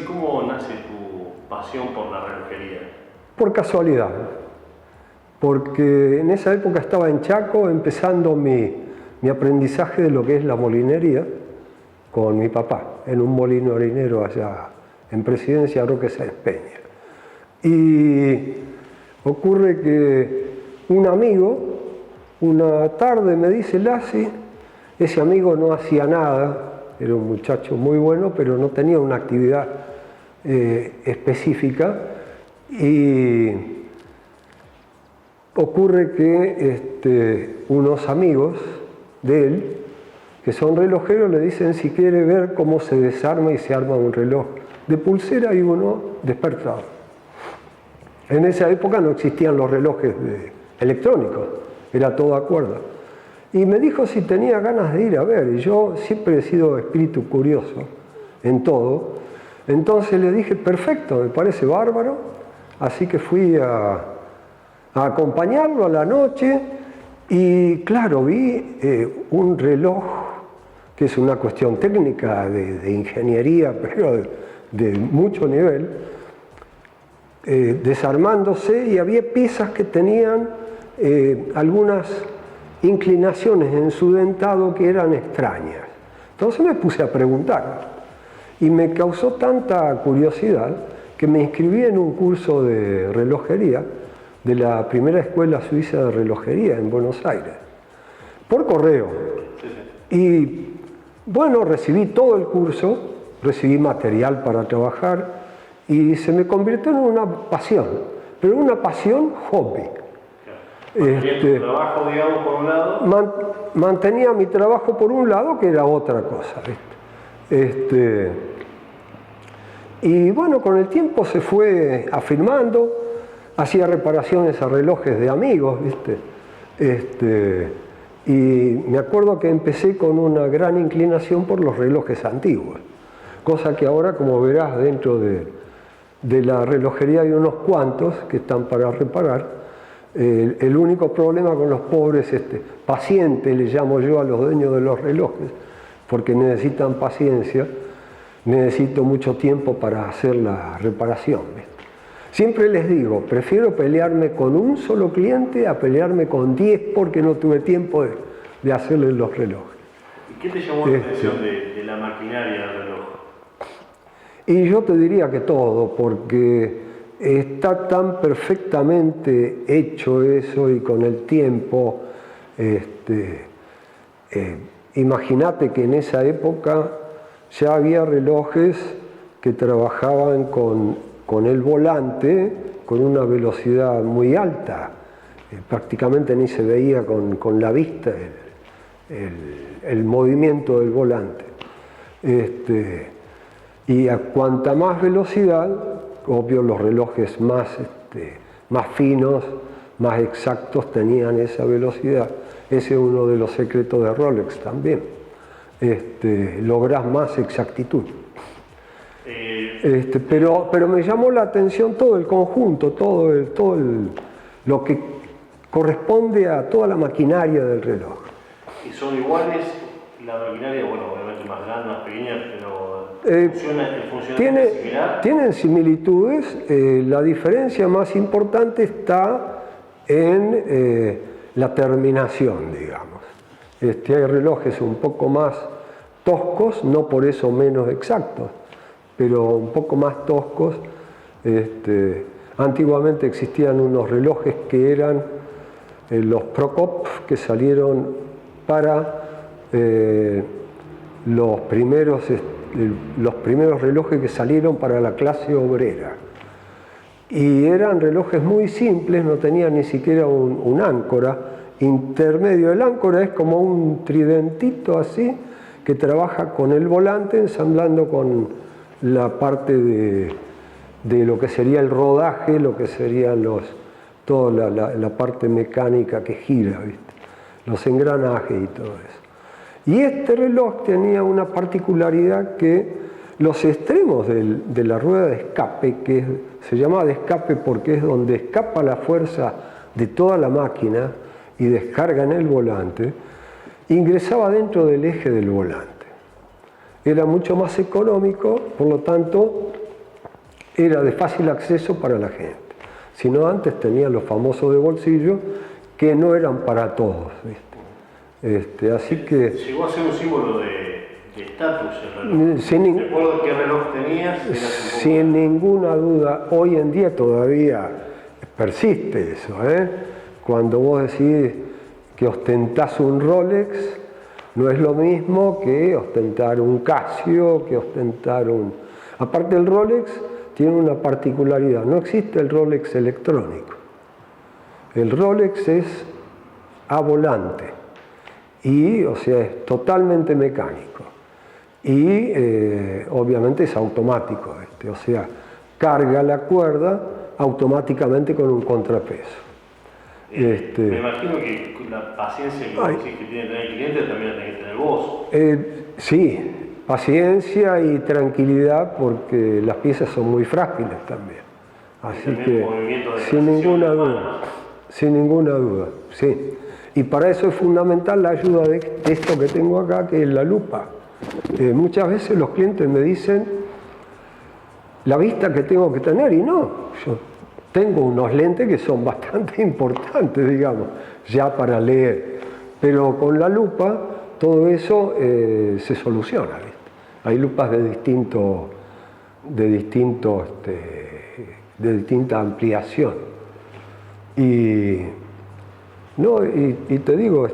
¿Cómo nace tu pasión por la relojería? Por casualidad, porque en esa época estaba en Chaco empezando mi aprendizaje de lo que es la molinería con mi papá, en un molino harinero allá en Presidencia Roque Sáenz Peña. Y ocurre que un amigo, una tarde me dice: Lassi, ese amigo no hacía nada, era un muchacho muy bueno, pero no tenía una actividad específica, y ocurre que unos amigos de él, que son relojeros, le dicen si quiere ver cómo se desarma y se arma un reloj de pulsera y uno despertador. En esa época no existían los relojes electrónicos, era todo a cuerda. Y me dijo si tenía ganas de ir a ver, y yo siempre he sido espíritu curioso en todo. Entonces le dije: perfecto, me parece bárbaro. Así que fui a acompañarlo a la noche, y claro, vi un reloj que es una cuestión técnica de ingeniería, pero de mucho nivel, desarmándose, y había piezas que tenían algunas inclinaciones en su dentado que eran extrañas. Entonces me puse a preguntar, y me causó tanta curiosidad que me inscribí en un curso de relojería de la primera escuela suiza de relojería en Buenos Aires, por correo. Y bueno, recibí todo el curso, recibí material para trabajar, y se me convirtió en una pasión, pero una pasión hobby. ¿Mantenía tu trabajo, digamos, por un lado? Mantenía mi trabajo por un lado, que era otra cosa, ¿viste? Y bueno, con el tiempo se fue afirmando, hacía reparaciones a relojes de amigos, ¿viste? Y me acuerdo que empecé con una gran inclinación por los relojes antiguos, cosa que ahora, como verás, dentro de la relojería hay unos cuantos que están para reparar. El único problema con los pobres pacientes, le llamo yo a los dueños de los relojes, porque necesitan paciencia, necesito mucho tiempo para hacer la reparación, ¿viste? Siempre les digo, prefiero pelearme con un solo cliente a pelearme con 10 porque no tuve tiempo de hacerles los relojes. ¿Y qué te llamó la atención de la maquinaria del reloj? Y yo te diría que todo, porque está tan perfectamente hecho eso, y con el tiempo, imagínate que en esa época ya había relojes que trabajaban con el volante con una velocidad muy alta, prácticamente ni se veía con la vista el movimiento del volante. Y a cuanta más velocidad, obvio, los relojes más finos, más exactos, tenían esa velocidad. Ese es uno de los secretos de Rolex también. Lográs más exactitud. Pero me llamó la atención todo el conjunto, lo que corresponde a toda la maquinaria del reloj. ¿Y son iguales la maquinaria? Bueno, obviamente más grande, más pequeña, pero ¿funciona similar? Tienen similitudes. La diferencia más importante está en la terminación, digamos. Hay relojes un poco más toscos, no por eso menos exactos, pero un poco más toscos. Antiguamente existían unos relojes que eran los Prokop, que salieron para los primeros relojes que salieron para la clase obrera. Y eran relojes muy simples, no tenían ni siquiera un áncora intermedio. El áncora es como un tridentito así, que trabaja con el volante ensamblando con la parte de lo que sería el rodaje, lo que serían toda la parte mecánica que gira, ¿viste? Los engranajes y todo eso. Y este reloj tenía una particularidad, que los extremos de la rueda de escape, se llama de escape porque es donde escapa la fuerza de toda la máquina y descarga en el volante, ingresaba dentro del eje del volante. era mucho más económico, por lo tanto era de fácil acceso para la gente. Si no, antes tenían los famosos de bolsillo que no eran para todos, ¿viste? Así que... Llegó a ser un símbolo de estatus el reloj. ¿Recuerdo qué reloj tenías? Sin ninguna duda, hoy en día todavía persiste eso, Cuando vos decís que ostentás un Rolex, no es lo mismo que ostentar un Casio, que ostentar un... Aparte el Rolex tiene una particularidad, no existe el Rolex electrónico. El Rolex es a volante y, o sea, es totalmente mecánico y obviamente es automático, o sea, carga la cuerda automáticamente con un contrapeso. Me imagino que la paciencia que decís que tiene que tener el cliente también la tenés que tener vos. Sí, paciencia y tranquilidad porque las piezas son muy frágiles también. Así que, sin ninguna duda, sí. Y para eso es fundamental la ayuda de esto que tengo acá, que es la lupa. Muchas veces los clientes me dicen la vista que tengo que tener, y no, yo tengo unos lentes que son bastante importantes, digamos, ya para leer, pero con la lupa todo eso se soluciona, ¿viste? Hay lupas de distinta ampliación. Y te digo,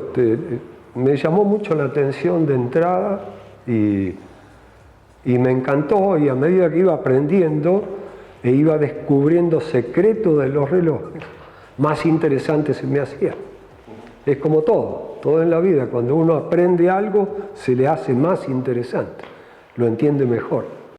me llamó mucho la atención de entrada y me encantó, y a medida que iba aprendiendo e iba descubriendo secretos de los relojes, más interesante se me hacía. Es como todo en la vida, cuando uno aprende algo se le hace más interesante, lo entiende mejor.